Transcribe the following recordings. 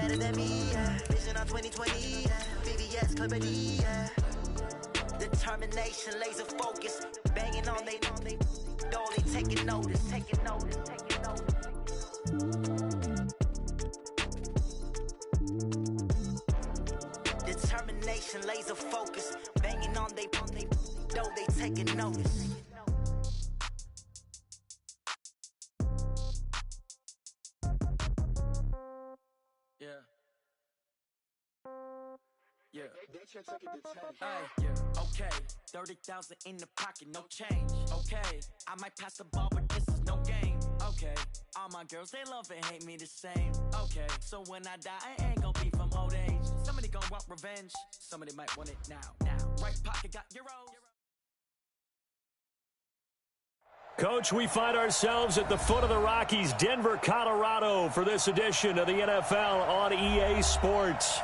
better than me, yeah. Vision on 2020, yeah. VVS, clarity, yeah. Determination, laser focus. Banging on they taking notice. Determination, laser focus. Banging on they taking notice. Yeah. Yeah. Okay. 30,000 in the pocket, no change. Okay. I might pass the ball, but this is no game. Okay. All my girls, they love and hate me the same. Okay. So when I die, I ain't gonna be from old age. Somebody gonna want revenge. Somebody might want it now. Right pocket got euros. Coach, we find ourselves at the foot of the Rockies, Denver, Colorado, for this edition of the NFL on EA Sports.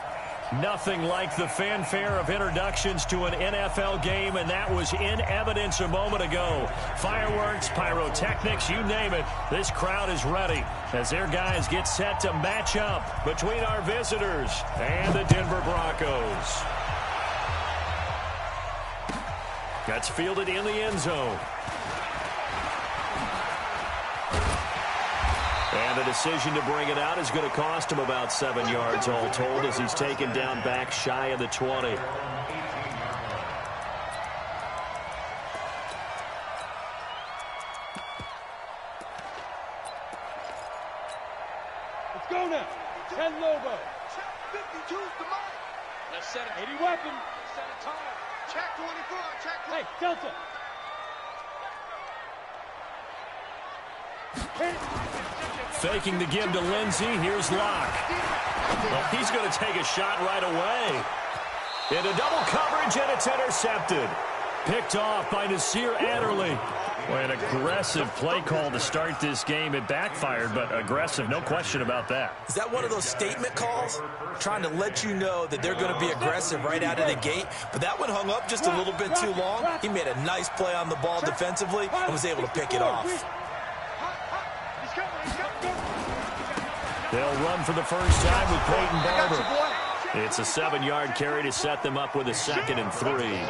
Nothing like the fanfare of introductions to an NFL game, and that was in evidence a moment ago. Fireworks, pyrotechnics, you name it. This crowd is ready as their guys get set to match up between our visitors and the Denver Broncos. That's fielded in the end zone. And the decision to bring it out is going to cost him about 7 yards all told as he's taken down back shy of the 20. Let's go now. 10 Lobo. Check 52's the mark. Let's set it. 80 weapon. Set a time. Check 24. Check 24. Hey, Delta. Hit it. Faking the give to Lindsey. Here's Locke. Well, he's going to take a shot right away. Into double coverage, and it's intercepted. Picked off by Nasir Adderley. Well, an aggressive play call to start this game. It backfired, but aggressive, no question about that. Is that one of those statement calls? Trying to let you know that they're going to be aggressive right out of the gate. But that one hung up just a little bit too long. He made a nice play on the ball defensively and was able to pick it off. They'll run for the first time with Peyton Barber. It's a 7-yard carry to set them up with a 2nd and 3.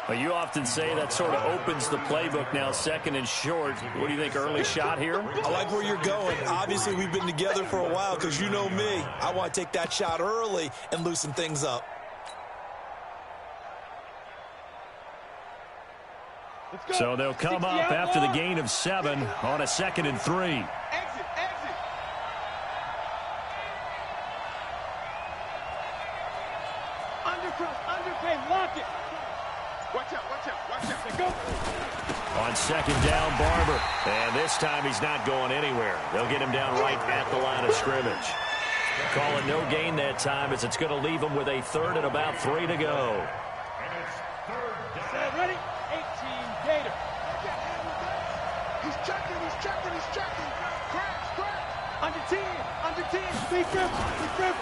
Well, you often say that sort of opens the playbook now, 2nd and short. What do you think, early shot here? I like where you're going. Obviously, we've been together for a while because you know me. I want to take that shot early and loosen things up. So they'll come up after the gain of 7 on a 2nd and 3. Lock it. Watch out. Go. On 2nd down, Barber. And this time he's not going anywhere. They'll get him down right at the line of scrimmage. Call it no gain that time as it's going to leave him with a 3rd and about 3 to go. Ready? 18 Gator. He's checking. Crash. Under 10. Big dribble.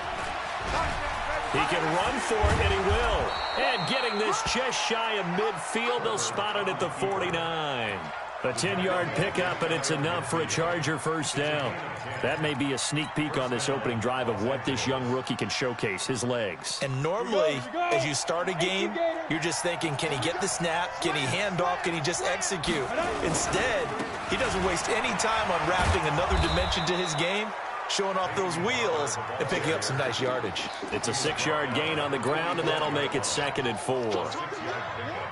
He can run for it, and he will. And getting this just shy of midfield, they'll spot it at the 49. A 10-yard pickup, and it's enough for a Charger first down. That may be a sneak peek on this opening drive of what this young rookie can showcase, his legs. And normally, as you start a game, you're just thinking, can he get the snap? Can he hand off? Can he just execute? Instead, he doesn't waste any time on wrapping another dimension to his game, showing off those wheels and picking up some nice yardage. It's a 6-yard gain on the ground, and that'll make it 2nd and 4.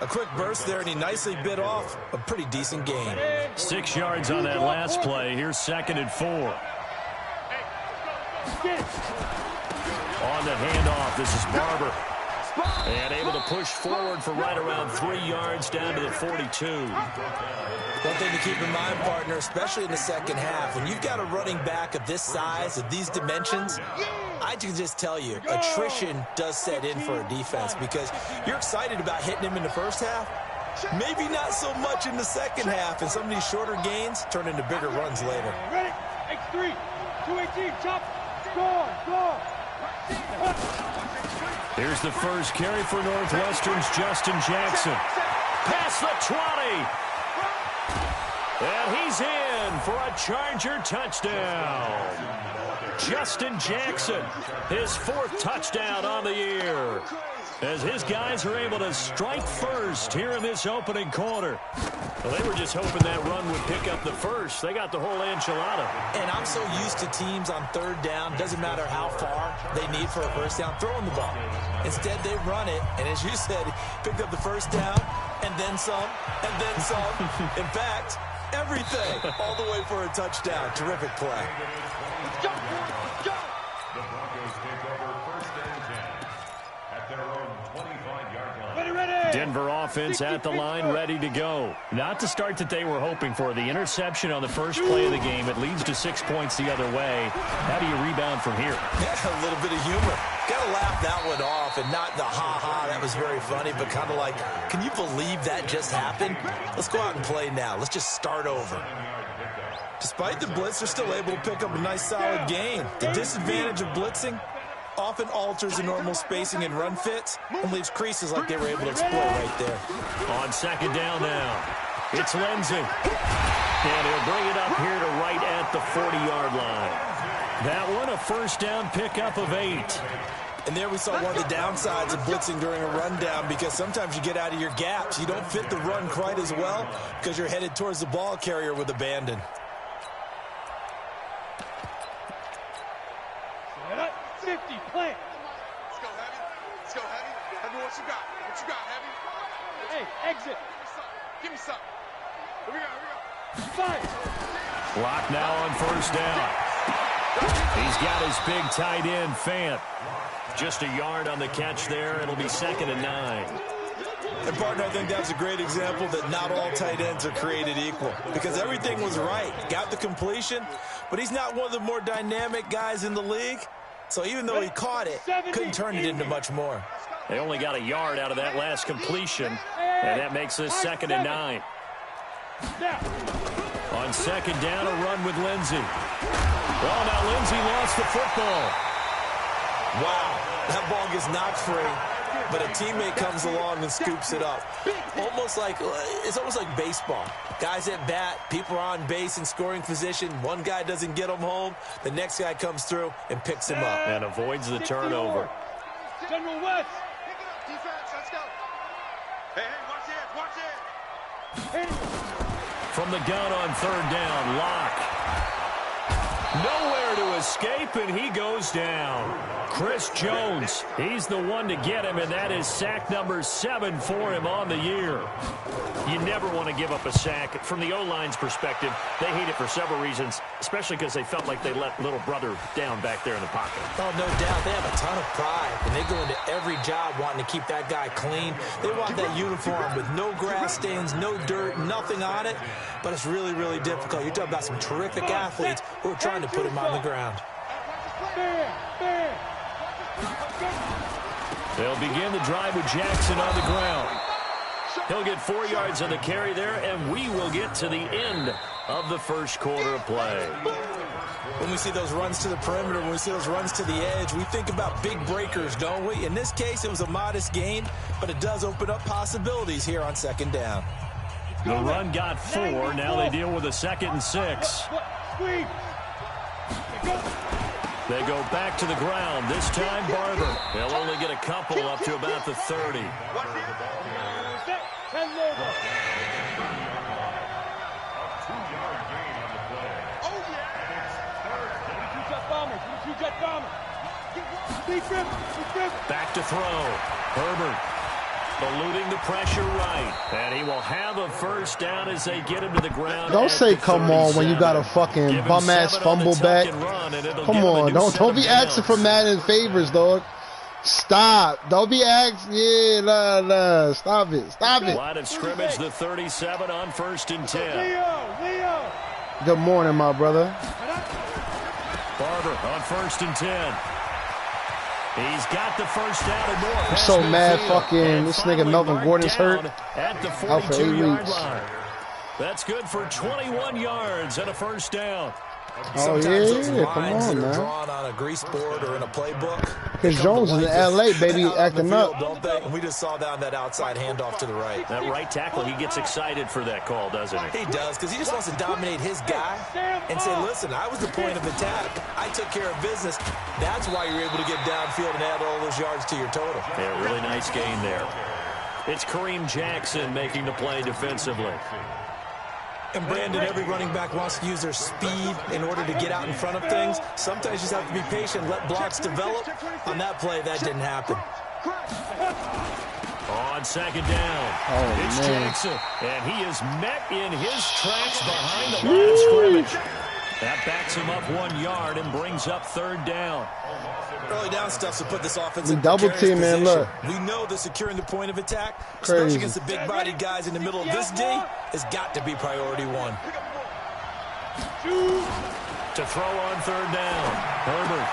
A quick burst there, and he nicely bit off a pretty decent gain. 6 yards on that last play. Here's 2nd and 4. On the handoff, this is Barber. And able to push forward for right around 3 yards down to the 42. One thing to keep in mind, partner, especially in the second half, when you've got a running back of this size, of these dimensions, I can just tell you, attrition does set in for a defense because you're excited about hitting him in the first half, maybe not so much in the second half, and some of these shorter gains turn into bigger runs later. Ready? X3, 218, chop, score. Here's the first carry for Northwestern's Justin Jackson. Past the 20. And he's in for a Charger touchdown. Justin Jackson, his 4th touchdown on the year, as his guys are able to strike first here in this opening quarter. Well, they were just hoping that run would pick up the first. They got the whole enchilada. And I'm so used to teams on 3rd down, doesn't matter how far they need for a first down, throwing the ball. Instead, they run it, and as you said, picked up the first down, and then some, and then some. In fact, everything, all the way for a touchdown. Terrific play. Let's go, let's go. The Broncos take over 1st and 10 at their own 25-yard line. Ready. Denver offense at the line, ready to go. Not the start that they were hoping for. The interception on the first play of the game, it leads to 6 points the other way. How do you rebound from here? Yeah, a little bit of humor. Got to laugh that one off, and not the ha-ha, that was very funny, but kind of like, can you believe that just happened? Let's go out and play now. Let's just start over. Despite the blitz, they're still able to pick up a nice, solid gain. The disadvantage of blitzing often alters the normal spacing and run fits and leaves creases like they were able to exploit right there. On 2nd down now, it's Lindsey. And he'll bring it up here to right at the 40-yard line. That one, a first down pickup of 8. And there we saw one of the downsides of blitzing during a rundown, because sometimes you get out of your gaps. You don't fit the run quite as well because you're headed towards the ball carrier with abandon. 50, plant. Let's go, Heavy. Let's go, Heavy. Heavy, what you got? What you got, Heavy? Hey, exit. Give me something. Here we go, here we go. Fire. Clock now on 1st down. He's got his big tight end, Fant. Just a yard on the catch there. It'll be 2nd and 9. And, partner, I think that's a great example that not all tight ends are created equal, because everything was right. Got the completion, but he's not one of the more dynamic guys in the league. So even though he caught it, couldn't turn it into much more. They only got a yard out of that last completion, and that makes this 2nd and 9. On 2nd down, a run with Lindsey. Well, now Lindsey lost the football. Wow, that ball gets knocked free, but a teammate comes along and scoops it up. It's almost like baseball. Guys at bat, people are on base in scoring position. One guy doesn't get him home. The next guy comes through and picks him up. And avoids the turnover. General West. Pick it up, defense. Let's go. Hey, watch it, watch it. From the gun on 3rd down, Locke. Nowhere to escape, and he goes down. Chris Jones, he's the one to get him, and that is sack number 7 for him on the year. You never want to give up a sack. From the O-line's perspective, they hate it for several reasons, especially because they felt like they let little brother down back there in the pocket. Oh, no doubt. They have a ton of pride, and they go into every job wanting to keep that guy clean. They want that uniform with no grass stains, no dirt, nothing on it, but it's really, really difficult. You're talking about some terrific athletes who are trying to put him on the ground. They'll begin the drive with Jackson on the ground. He'll get 4 yards on the carry there, and we will get to the end of the first quarter of play. When we see those runs to the perimeter, when we see those runs to the edge, we think about big breakers, don't we? In this case, it was a modest gain, but it does open up possibilities here on 2nd down. The run got 4. Now they deal with a 2nd and 6. They go back to the ground. This time, Barber. They'll only get a couple up to about the 30. Back to throw. Herbert eluding the pressure right. And he will have a first down as they get him to the ground. Don't say come on when you got a fucking bum-ass fumble back. Come on. Don't be asking for Madden favors, dog. Stop. Don't be asking. Yeah, nah. Stop it. Stop it. Line of scrimmage, the 37 on 1st and 10. Leo. Good morning, my brother. Barber on 1st and 10. He's got the first down and more. I'm so mad fucking this nigga Melvin Gordon's hurt. At the out for 8 weeks. Line. That's good for 21 yards and a first down. Sometimes those yeah, come lines on, that are man. drawn on a grease board or in a playbook. Because Jones is in LA, baby, acting field, up. don't they? And we just saw down that outside handoff to the right. That right tackle, he gets excited for that call, doesn't he? He does, because he just wants to dominate his guy and say, listen, I was the point of attack. I took care of business. That's why you're able to get downfield and add all those yards to your total. Yeah, really nice gain there. It's Kareem Jackson making the play defensively. And Brandon, every running back wants to use their speed in order to get out in front of things. Sometimes you just have to be patient, let blocks develop. On that play, that didn't happen. On second down, it's Jackson, and he is met in his tracks behind the line of scrimmage. That backs him up 1 yard and brings up third down. Early down stuff to put this offense We in double precarious team, man, position. look. We know that securing the point of attack, Crazy. especially against the big-bodied guys in the middle of this D, has got to be priority one. To throw on third down, Herbert.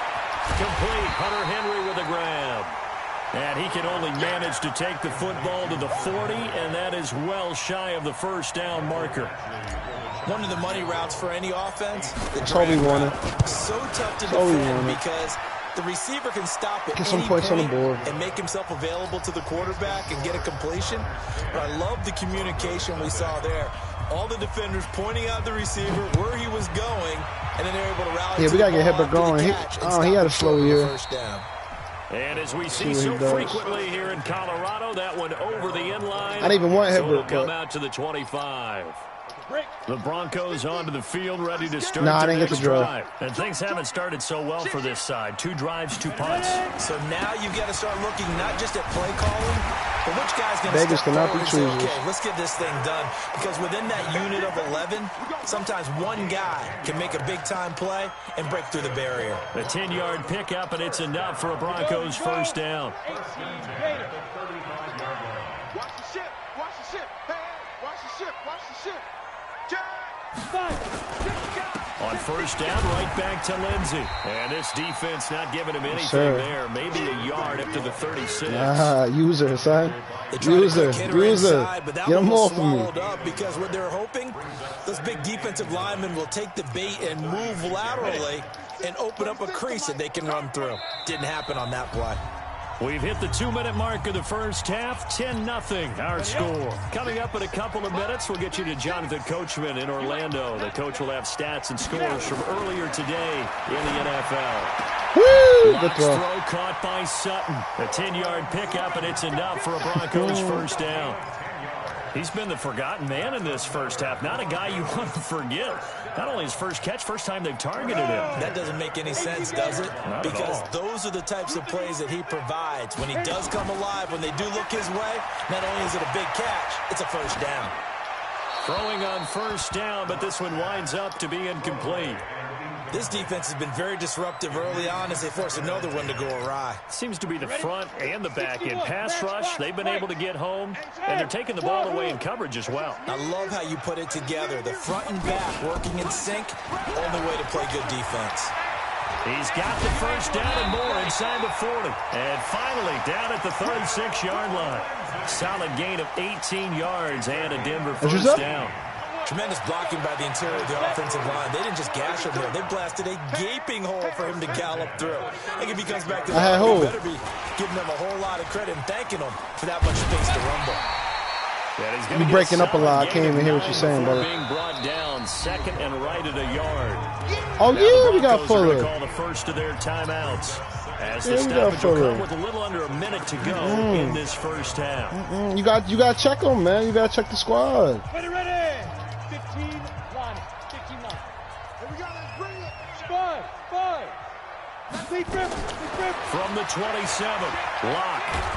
Complete, Hunter Henry with a grab. And he can only manage to take the football to the 40, and that is well shy of the first down marker. One of the money routes for any offense. The Toby drag Warner. route. So tough to Toby defend Warner. because the receiver can stop at Get some any points on the point board. and make himself available to the quarterback and get a completion. But I love the communication we saw there. All the defenders pointing out the receiver where he was going, and then they're able to rally. Yeah, we got to get Herbert Herbert going. He had a slow year. First down. And as we see what so he does. frequently here in Colorado, that one over the end line. I didn't even want So it'll Herbert, come but- out to the 25. The Broncos onto the field, ready to start Nah, I their didn't get next the drive. drive. And things haven't started so well for this side. 2 drives, 2 punts. So now you've got to start looking not just at play calling, but which guy's going to Vegas step cannot forward be and say, choosers. okay, let's get this thing done. Because within that unit of 11, sometimes one guy can make a big-time play and break through the barrier. A 10-yard pickup, and it's enough for a Broncos first down. Watch the ship. Watch the ship. Hey, watch the ship. Watch the ship. On first down, right back to Lindsey. And this defense not giving him anything sir. there. Maybe a yard up to the 36. User, son. They tried to User, quick hitter inside, but that Get one him was off of me. swallowed up because what they're hoping, those big defensive linemen will take the bait and move laterally and open up a crease that they can run through. Didn't happen on that play. We've hit the 2-minute mark of the first half. 10-0 our score. Coming up in a couple of minutes, we'll get you to Jonathan Coachman in Orlando. The coach will have stats and scores from earlier today in the NFL. Woo! Good Locke's throw. throw caught by Sutton. A 10-yard pickup, and it's enough for a Broncos first down. He's been the forgotten man in this first half. Not a guy you want to forget. Not only his first catch, first time they've targeted him. That doesn't make any sense, does it? Not at Because all. those are the types of plays that he provides. When he does come alive, when they do look his way, not only is it a big catch, it's a first down. Throwing on first down, but this one winds up to be incomplete. This defense has been very disruptive early on as they force another one to go awry. Seems to be the front and the back end. Pass rush, they've been able to get home, and they're taking the ball away in coverage as well. I love how you put it together. The front and back working in sync, only way to play good defense. He's got the first down and more inside the 40. And finally down at the 36-yard line. Solid gain of 18 yards and a Denver first down. Tremendous blocking by the interior of the offensive line. They didn't just gash him there. They blasted a gaping hole for him to gallop through. I think if he comes back to the line, we better be giving them a whole lot of credit and thanking them for that much space to rumble. You breaking up a lot. I can't even hear what you're saying, brother. Being brought down second and right at a yard. Oh, yeah, we got Broncos are Fuller. gonna call the first of their timeouts. As the Yeah, we got stoppage will Fuller. come with a little under a minute to go in this first half. You got to check them, man. You got to check the squad. Ready. 15 line. 15 line. Here we go. Let's bring it. 5. Lead grip. From the 27, Locke.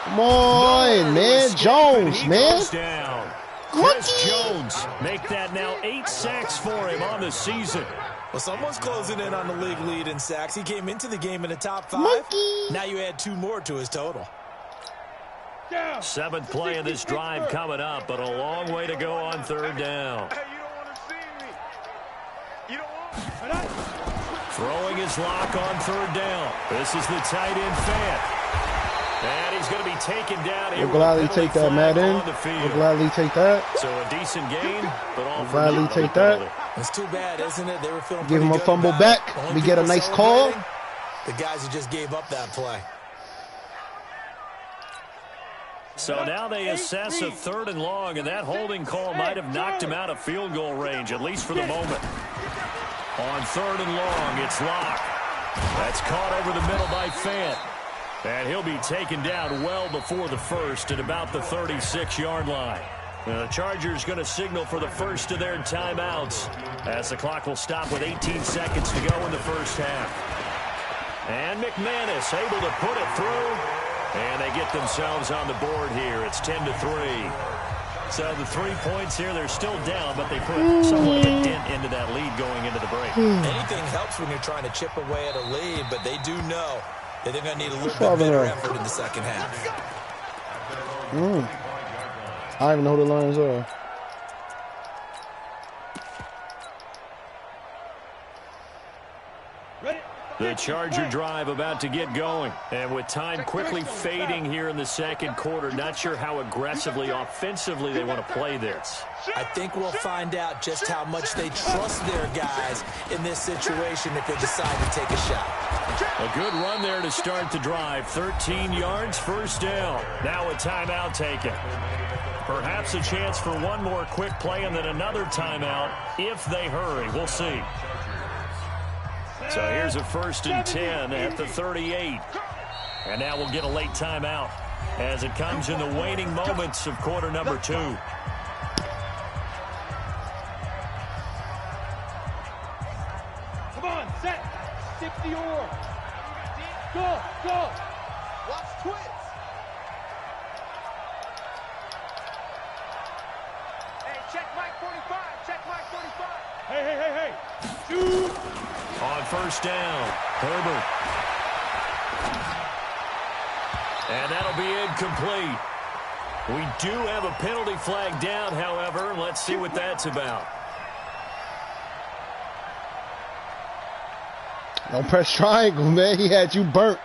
Come on, man. Jones, He man. goes down. Chris Jones make that now 8 sacks for him on the season. Well, someone's closing in on the league lead in sacks. He came into the game in the top 5. Monkey. Now you add 2 more to his total. Down. 7th play of this drive coming up, but a long way to go on third down. Hey, you don't want to see me. You don't want Throwing his Lock on third down. This is the tight end Fant. And he's going to be taken down here. We'll gladly with a take that, penalty Madden. flag on the field. We'll gladly take that. So a decent gain, but all We'll for gladly naught on take the that. penalty. It's too bad, isn't it? They were feeling Give pretty him a good fumble about back. it. We get a nice call. The guys who just gave up that play. So now they assess a 3rd and long, and that holding call might have knocked him out of field goal range, at least for the moment. On 3rd and long, it's Locke. That's caught over the middle by Fant. And he'll be taken down well before the first at about the 36-yard line. The Chargers going to signal for the first of their timeouts as the clock will stop with 18 seconds to go in the first half. And McManus able to put it through. And they get themselves on the board here. It's 10-3. So the 3 points here, they're still down, but they put somewhat of a dent into that lead going into the break. Anything helps when you're trying to chip away at a lead, but they do know that they're going to need a little bit better effort in the second half. I don't even know who the Lions are. The Charger drive about to get going. And with time quickly fading here in the second quarter, not sure how aggressively, offensively they want to play this. I think we'll find out just how much they trust their guys in this situation if they decide to take a shot. A good run there to start the drive. 13 yards, first down. Now a timeout taken. Perhaps a chance for one more quick play and then another timeout if they hurry. We'll see. So here's a 1st and 10 at the 38. And now we'll get a late timeout as it comes in the waning moments of quarter number 2. Come on, set. Skip the oar. Go, go. Watch twits. Hey, check Mike 45. Check Mike 45. Hey. Shoot. On first down, Herbert. And that'll be incomplete. We do have a penalty flag down, however. Let's see what that's about. Don't press triangle, man. He had you burnt.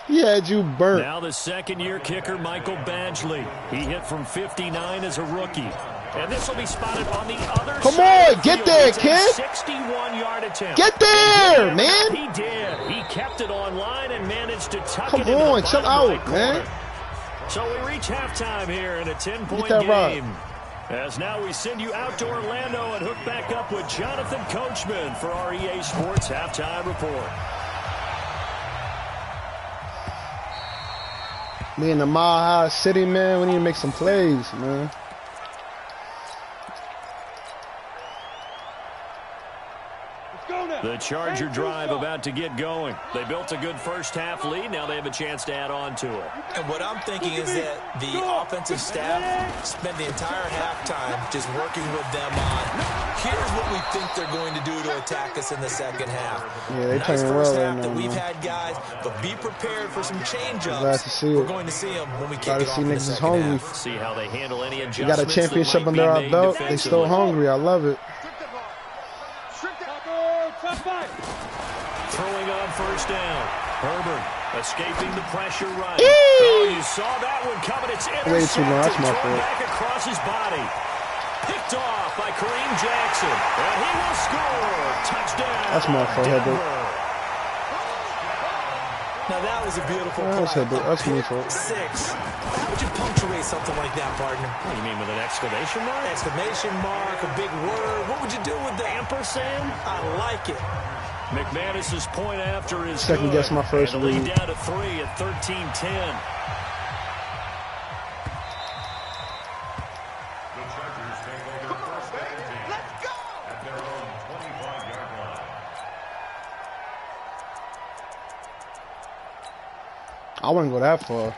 He had you burnt. Now the second-year kicker, Michael Badgley. He hit from 59 as a rookie. And this will be spotted on the other Come side. on, get there, kid. 61-yard attempt. Get there, man. He did. He kept it online and managed to tuck Come it into on, the chill bottom out, right man. corner. So we reach halftime here in a 10-point Get that game. As now we send you out to Orlando and hook back up with Jonathan Coachman for our EA Sports Halftime Report. Me in the Mile High City, man. We need to make some plays, man. The Charger drive about to get going. They built a good first half lead. Now they have a chance to add on to it. And what I'm thinking is that the offensive staff spent the entire halftime just working with them on, here's what we think they're going to do to attack us in the second half. Yeah, they nice playing first well half right that now, we've man. had, guys, but be prepared for some change-ups. Glad to see it. We're going to see them when we kick Glad to it off see in the niggas is second hungry. half. See how they handle any We adjustments. got a championship under our belt. They still hungry. I love it. Throwing on first down. Herbert escaping the pressure right. Eee! Oh, you saw that one coming. It's Way too long. That's my thrown fault. back across his body. Picked off by Kareem Jackson. And he will score. Touchdown. That's my fault, Herbert. Denver. Now that was a beautiful That's play. Herbert. That's me fault. 6. How would you punctuate something like that, partner? What do you mean with an exclamation mark? Exclamation mark, a big word. What would you do with that? Ampersand? I like it. McManus's point after is Second good. guess my first And the lead read. down to 3 at 13-10. The Chargers take over first and 10 at their own 25-yard line. I wouldn't go that far.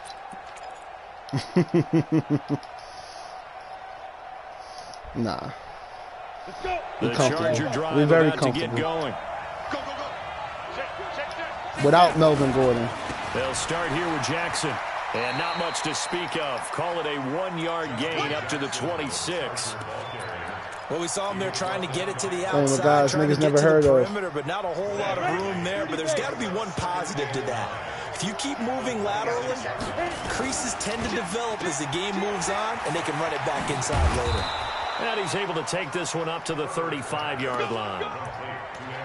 Nah. The Charger drive We're very about to get comfortable. going. Without Melvin Gordon. They'll start here with Jackson. And not much to speak of. Call it a 1-yard gain up to the 26. Well, we saw them there trying to get it to the the outside, guys trying niggas to get never to heard the of. perimeter, but not a whole lot of room there. But there's got to be one positive to that. If you keep moving laterally, creases tend to develop as the game moves on, and they can run it back inside later. And he's able to take this one up to the 35-yard line.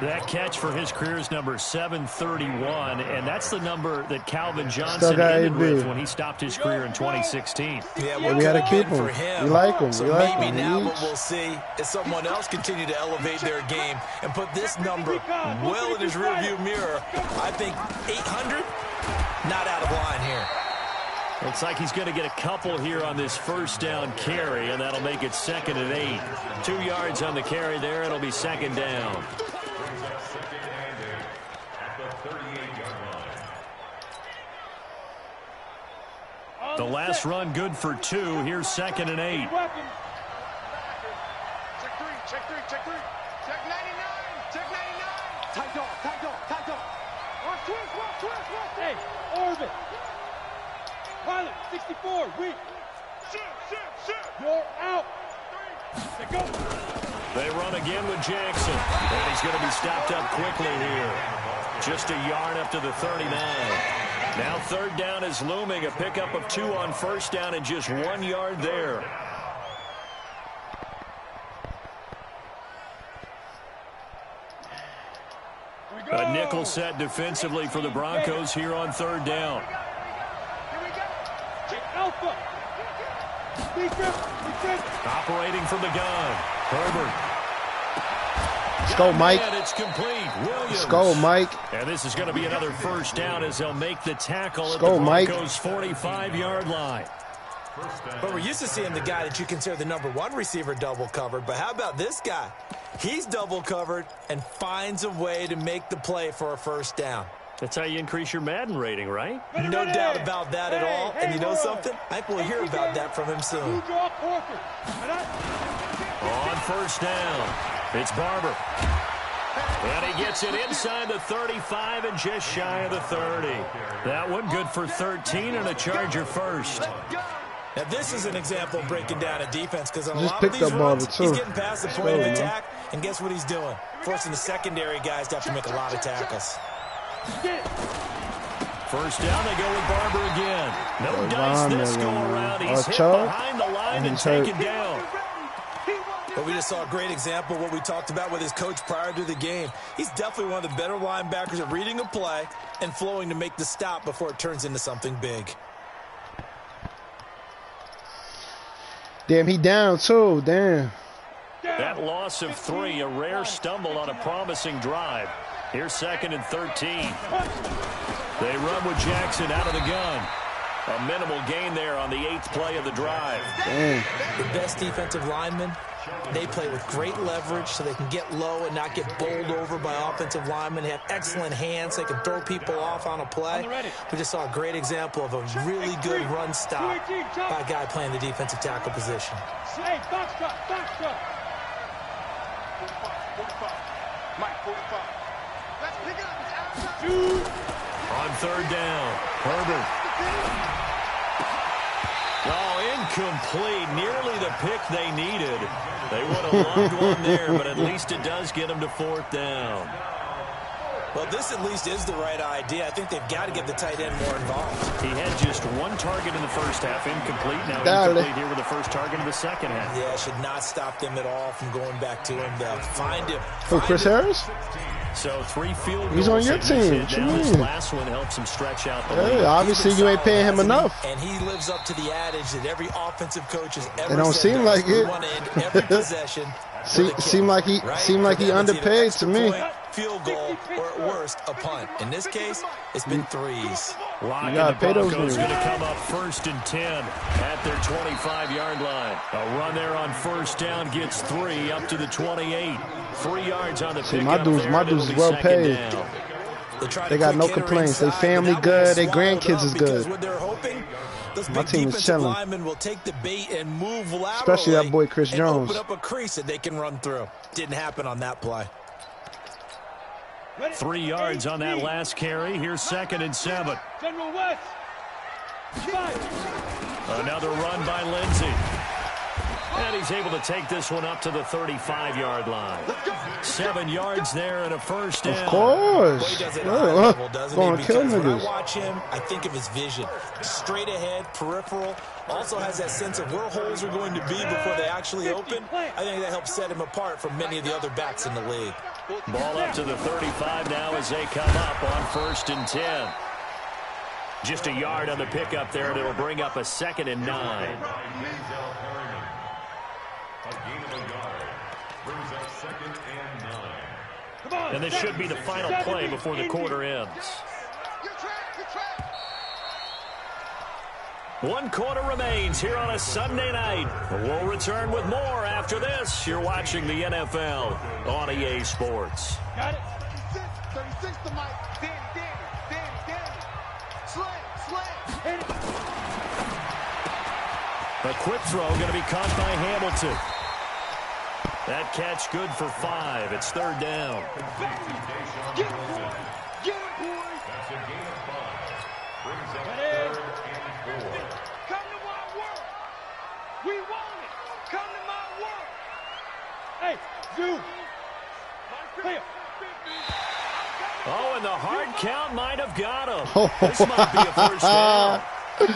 That catch for his career is number 731, and that's the number that Calvin Johnson ended with when he stopped his career in 2016. Yeah, we got to keep him. We like him. So we like maybe him. Now what we'll see is someone else continue to elevate their game and put this number well in his rearview mirror. I think 800, not out of line here. Looks like he's going to get a couple here on this first down carry, and that'll make it 2nd and 8. 2 yards on the carry there. It'll be 2nd down. The last run good for 2. Here's 2nd and 8. Check 3, check 3, check 3. Check 99, check 99. Tight dog, tight dog, tight dog. Watch twist. Hey, orbit. Pilot, 64, weak. Shoot. You're out. Go. They run again with Jackson. And he's going to be stopped up quickly here. Just a yard up to the 39. Now 3rd down is looming. A pickup of 2 on 1st down and just 1 yard there. A nickel set defensively for the Broncos here on 3rd down. Alpha. Operating from the gun. Herbert. Let's go, Mike. And it's complete. Williams. Let's go, Mike. And this is going to be another first down as they'll make the tackle Let's at go, the Mike. Broncos' 45-yard line. But we're used to seeing the guy that you consider the number 1 receiver double covered. But how about this guy? He's double covered and finds a way to make the play for a first down. That's how you increase your Madden rating, right? No doubt about that at all. And you know something? I think we'll hear about that from him soon. On first down, it's Barber. And he gets it inside the 35 and just shy of the 30. That one good for 13 and a Charger first. Now, this is an example of breaking down a defense because on a Just lot of picked these up runs, Barber, too. he's getting past the point of attack, and guess what he's doing? Forcing the secondary guys to have to make a lot of tackles. First down, they go with Barber again. No dice this go around. He's hit behind the line and taken down. But we just saw a great example of what we talked about with his coach prior to the game. He's definitely one of the better linebackers at reading a play and flowing to make the stop before it turns into something big. Damn, he down too. Damn. That loss of 3, a rare stumble on a promising drive. Here's 2nd and 13. They run with Jackson out of the gun. A minimal gain there on the 8th play of the drive. Damn. The best defensive linemen, they play with great leverage so they can get low and not get bowled over by offensive linemen. They have excellent hands. They can throw people off on a play. We just saw a great example of a really good run stop by a guy playing the defensive tackle position. Hey, box drop. Mike, 45. Let's pick it up. It's outside. On 3rd down, Herbert. Oh, incomplete. Nearly the pick they needed. They would have loved one there, but at least it does get them to 4th down. Well, this at least is the right idea. I think they've got to get the tight end more involved. He had just 1 target in the first half, incomplete. Now incomplete here with the first target in the second half. Yeah, should not stop them at all from going back to him. They'll find him. Who, Chris Harris? So 3 field goals. He's on your team. What you Now this mean? last one helps him stretch out the Hey, lead. obviously you ain't paying him enough. And he lives up to the adage that every offensive coach has ever It don't said. seem like it. We want to end every possession. Seem like he underpaid to me. Field goal, or at worst, a punt. In this case, it's been 3s. Lock, gotta and the pay those Broncos dudes. going to come up 1st and 10 at their 25-yard line. A run there on first down gets 3 up to the 28. 3 yards on the See, pickup my there, dudes and is well it'll be 2nd paid. down. They got no complaints. They family good. They grandkids is good. What they're hoping, those My big team is defensive chilling. linemen will take the bait and move laterally. Especially that boy Chris and Jones. open up a crease that they can run through. Didn't happen on that play. 3 yards on that last carry. Here's 2nd and 7. General West. 5. Another run by Lindsey. And he's able to take this one up to the 35-yard line. 7 yards there and a first down. Of course. Well, he does it at a high level, doesn't he? Because when I niggas. watch him, I think of his vision. Straight ahead, peripheral. Also has that sense of where holes are going to be before they actually open. I think that helps set him apart from many of the other backs in the league. Ball up to the 35 now as they come up on 1st and 10. Just a yard on the pickup there, and it'll bring up a 2nd and 9. And this should be the final play before the quarter ends. 1 quarter remains here on a Sunday night. We'll return with more after this. You're watching the NFL on EA Sports. Got it. 36 to Mike. Danny. Slam. Hit it. A quick throw going to be caught by Hamilton. That catch good for 5. It's 3rd down. Get him, boy. That's a gain of 5. Brings up 3rd and 4. Come to my world. We want it. Come to my world. Hey, Zoo. Clear. Oh, and the hard count might have got him. This might be a first down.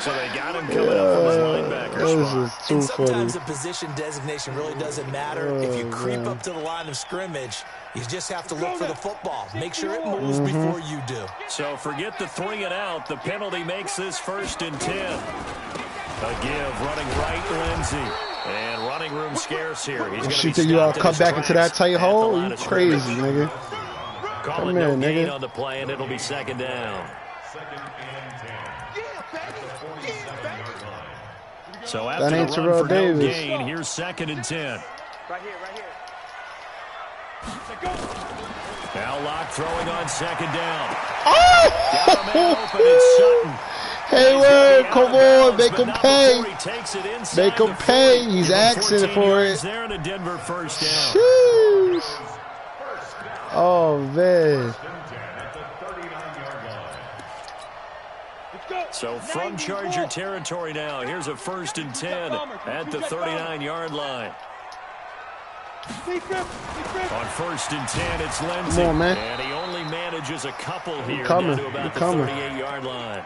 So they got him coming up from his linebacker spot. And sometimes the position designation really doesn't matter. If you creep up to the line of scrimmage, you just have to look for the football. Make sure it moves before you do. So forget the 3 and out. The penalty makes this 1st and 10. A give running right, Lindsey. And running room scarce here. He's going to Think you cut back into that tight hole? You crazy, nigga. Call it no gain on the play, and it'll be 2nd down. 2nd and 10. So after the run for no gain, here's 2nd and 10. Right here. Now Locke throwing on 2nd down. Oh! Got a man open, it's Sutton. Hayward, come on, make him pay. Make him Make pay. He's asking for it. There in a Denver 1st down. Sheesh. Oh, man. So from Charger territory now, here's a 1st and 10 at the 39-yard line. On 1st and 10, it's Lindsey. Come on, man. And he only manages a couple here Coming. down to about the 38-yard line.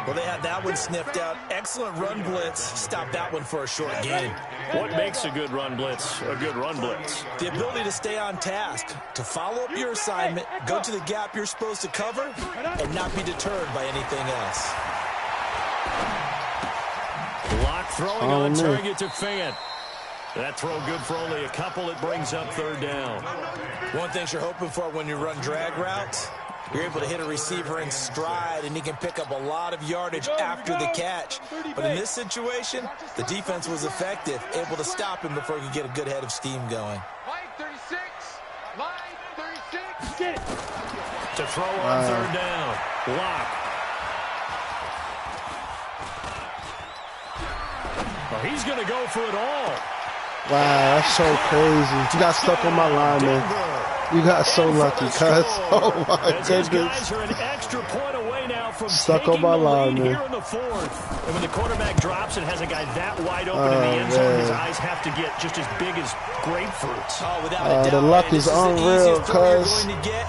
Well, they had that one sniffed out. Excellent run blitz. Stop that one for a short gain. What makes a good run blitz a good run blitz? The ability to stay on task, to follow up your assignment, go to the gap you're supposed to cover, and not be deterred by anything else. Locke throwing on target to Fant. That throw good for only a couple. It brings up 3rd down. One thing you're hoping for when you run drag routes, you're able to hit a receiver in stride, and he can pick up a lot of yardage after the catch. But in this situation, the defense was effective, able to stop him before he could get a good head of steam going. Mike 36. Mike 36. Get it. To throw on 3rd down. Locke. Oh, he's going to go for it all. Wow, that's so crazy. You got stuck on my line, man. You got so lucky, cuz. Oh, my These goodness. guys are an extra point away now from Stuck on taking my the line, lead man. here in the 4th. And when the quarterback drops and has a guy that wide open in the end zone, his eyes have to get just as big as grapefruits. Oh, without a doubt. The luck is unreal, cuz.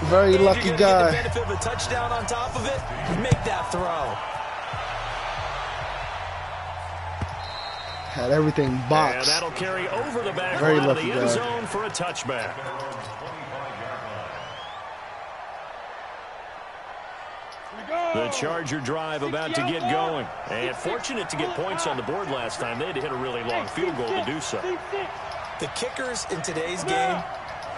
Very lucky guy. Get the benefit of a touchdown on top of it, make that throw. Had everything And boxed. that'll carry over the back Very line of lucky the end guy. zone for a touchback. The Charger drive about to get going. And fortunate to get points on the board last time. They had to hit a really long field goal to do so. The kickers in today's game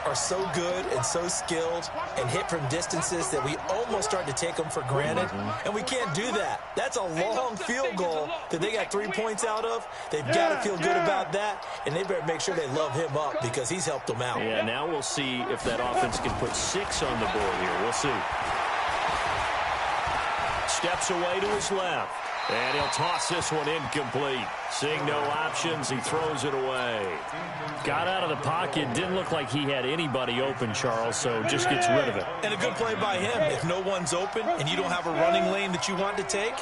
are so good and so skilled and hit from distances that we almost start to take them for granted, and we can't do that. That's a long field goal that they got 3 points out of. They've got to feel good about that, and they better make sure they love him up because he's helped them out. Yeah, now we'll see if that offense can put 6 on the board here. We'll see. Steps away to his left. And he'll toss this one incomplete. Seeing no options, he throws it away. Got out of the pocket. Didn't look like he had anybody open, Charles, so just gets rid of it. And a good play by him. If no one's open and you don't have a running lane that you want to take,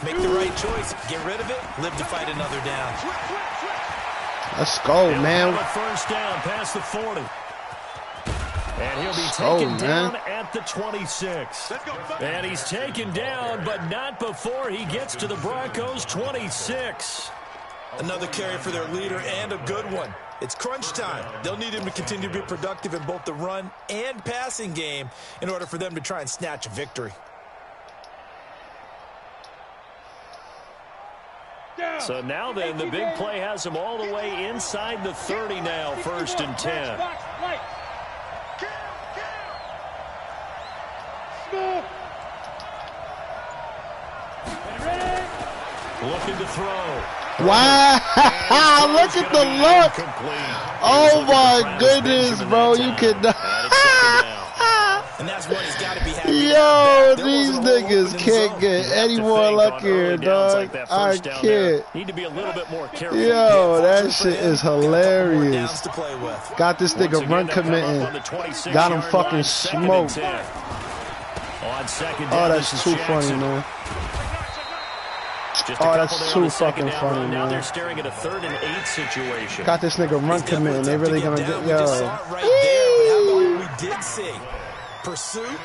make the right choice. Get rid of it. Live to fight another down. Let's go, He'll man. have a first down past the 40. And he'll be taken down at the 26. And he's taken down, but not before he gets to the Broncos' 26. Another carry for their leader, and a good one. It's crunch time. They'll need him to continue to be productive in both the run and passing game in order for them to try and snatch a victory. So now then, the big play has him all the way inside the 30 now, 1st and 10. Looking to throw. Wow. Look at the look. Oh, my goodness, bro. You cannot. And that's what he's got to be happy. Yo, these niggas can't get any more luckier, dog. I can't. Need to be a little bit more careful. Yo, that shit is hilarious. Got this nigga run committing. Got him fucking smoked. Oh, that's too funny, man. Oh, that's too fucking funny, man. Now they're staring at a 3rd and 8 situation. Got this nigga run committing. They really gonna get, yo. We did see pursuit,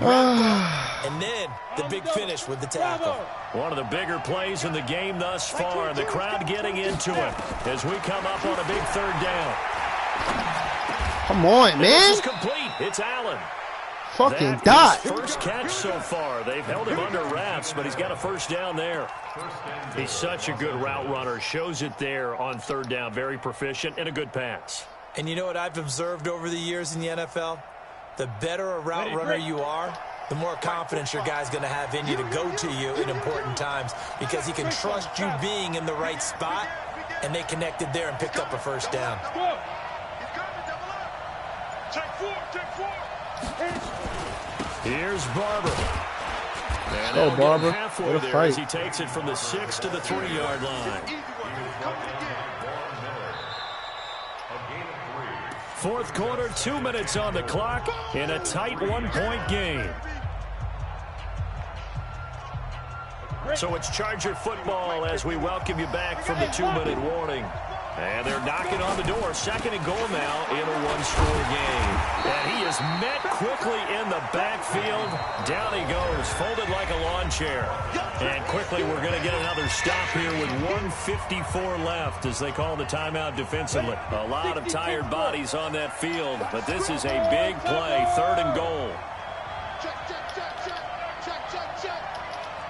and then the big finish with the tackle. One of the bigger plays in the game thus far. The crowd getting into it as we come up on a big 3rd down. Come on, man. This is complete. It's Allen. Fucking dot. First catch so far. They've held him under wraps, but he's got a first down there. He's such a good route runner. Shows it there on 3rd down. Very proficient and a good pass. And you know what I've observed over the years in the NFL? The better a route runner you are, the more confidence your guy's going to have in you to go to you in important times because he can trust you being in the right spot, and they connected there and picked up a first down. Here's Barber. Oh, Barber. What a fight. As he takes it from the 6 to the 3-yard line. 4th quarter, 2 minutes on the clock in a tight 1-point game. So it's Charger football as we welcome you back from the 2-minute warning. And they're knocking on the door. 2nd and goal now in a 1-score game. And he is met quickly in the backfield. Down he goes, folded like a lawn chair. And quickly we're going to get another stop here with 1:54 left as they call the timeout defensively. A lot of tired bodies on that field, but this is a big play. 3rd and goal.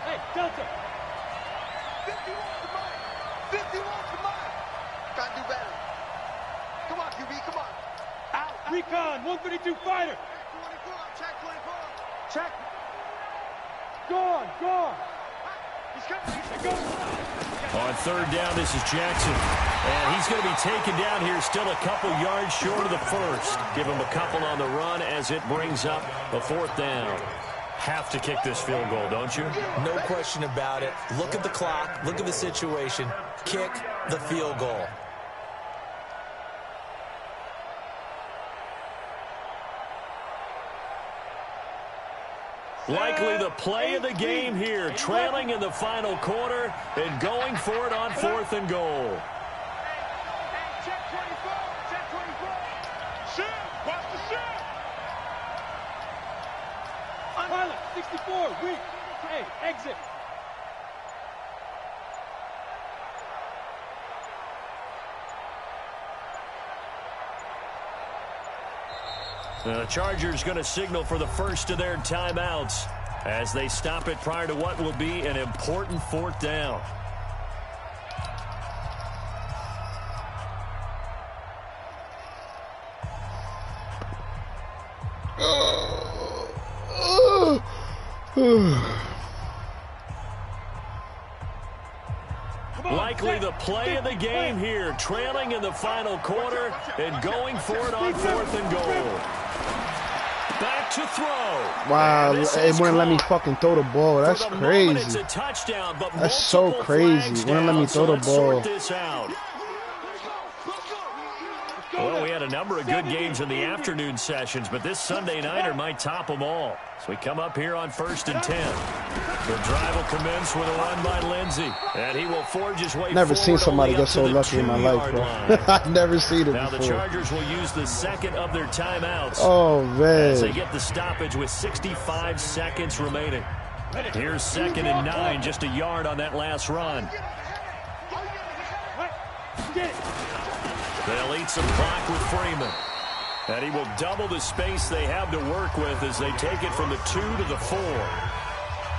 Hey, Delta. 51 to mine. Gotta do better. Come on, QB, come on. Out. Recon, 132 fighter. 24, check 24. Check. Gone. He's coming. On 3rd down, this is Jackson. And he's going to be taken down here still a couple yards short of the 1st. Give him a couple on the run as it brings up a 4th down. Have to kick this field goal, don't you? No question about it. Look at the clock. Look at the situation. Kick the field goal. Likely the play of the game here, trailing in the final quarter and going for it on 4th and goal. Check 24, check 24. Shoot, watch the shoot. Pilot, 64, weak. Hey, exit. The Chargers going to signal for the first of their timeouts as they stop it prior to what will be an important 4th down. Likely the play of the game here, trailing in the final quarter and going for it on 4th and goal. Back to throw. Wow, it wouldn't let me fucking throw the ball. That's crazy. That's so crazy. Wouldn't let me throw the ball. Well, we had a number of good games in the afternoon sessions, but this Sunday nighter might top them all. So we come up here on 1st and 10. The drive will commence with a run by Lindsey, and he will forge his way Never seen somebody get so to the lucky in my life, bro. I've never seen it now before. The Chargers will use the second of their timeouts. Oh, man. As they get the stoppage with 65 seconds remaining. Here's 2nd and 9, just a yard on that last run. They'll eat some clock with Freeman. And he will double the space they have to work with as they take it from the 2 to the 4.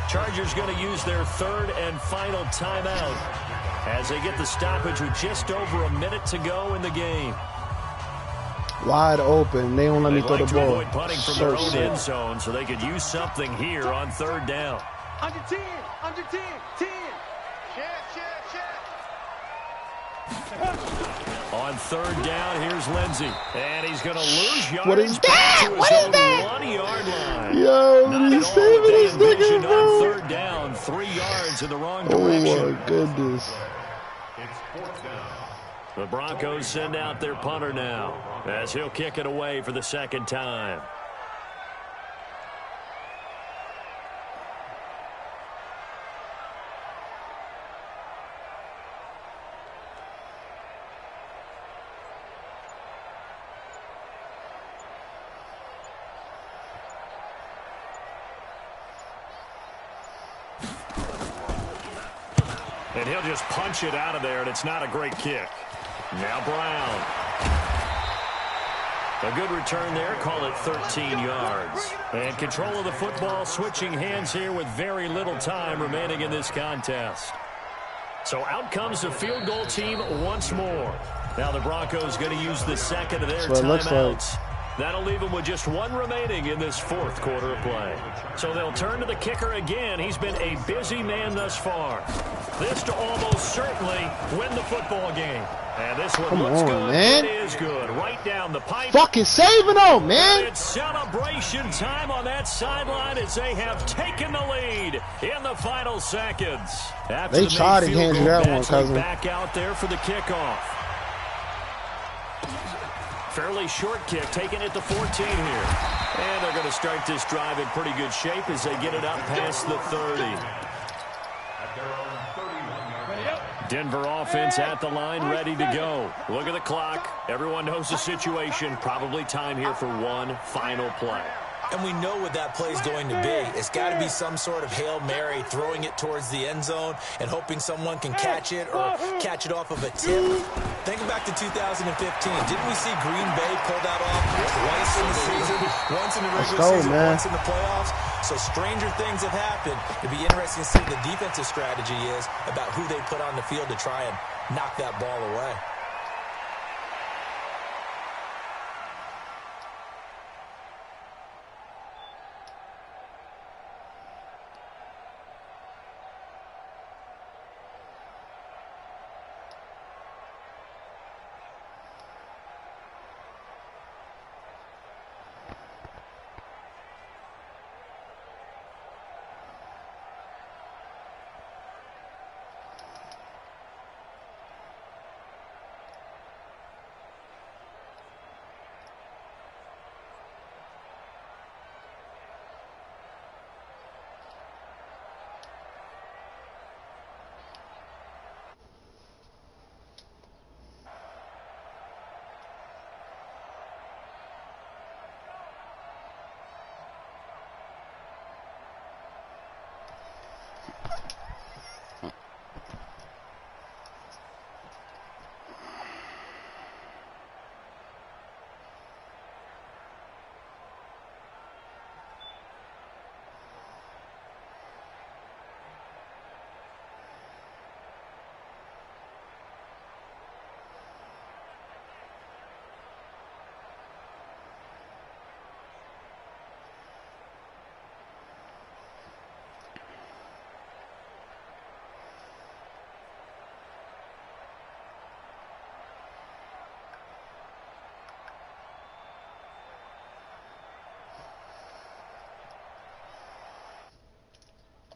Chargers going to use their 3rd and final timeout as they get the stoppage with just over a minute to go in the game. Wide open. They don't let me throw the ball. Avoid punting from their own end zone so they could use something here on 3rd down. Under 10, under 10, 10. On 3rd down, here's Lindsey. And he's going to lose yardage. What is that? What is that? 1-yard line. Yo, he's saving this nigga, bro. On 3rd down, 3 yards in the wrong direction. Oh, my goodness. It's 4th down. The Broncos send out their punter now as he'll kick it away for the 2nd time. And he'll just punch it out of there, and it's not a great kick. Now Brown. A good return there. Call it 13 yards. And control of the football, switching hands here with very little time remaining in this contest. So out comes the field goal team once more. Now the Broncos going to use the 2nd of their timeouts. That'll leave them with just 1 remaining in this 4th quarter of play. So they'll turn to the kicker again. He's been a busy man thus far. This to almost certainly win the football game. And this one looks good. Man. It is good. Right down the pipe. Fucking saving them, man. And it's celebration time on that sideline as they have taken the lead in the final seconds. After They tried to hand you that one, cousin. Back out there for the kickoff. Fairly short kick, taking it to 14 here. And they're going to start this drive in pretty good shape as they get it up past the 30. Denver offense at the line, ready to go. Look at the clock. Everyone knows the situation. Probably time here for one final play. And we know what that play is going to be. It's got to be some sort of Hail Mary, throwing it towards the end zone and hoping someone can catch it or catch it off of a tip. Think back to 2015. Didn't we see Green Bay pull that off twice in the season? Once in the regular season, once in the playoffs. So stranger things have happened. It'd be interesting to see what the defensive strategy is about who they put on the field to try and knock that ball away.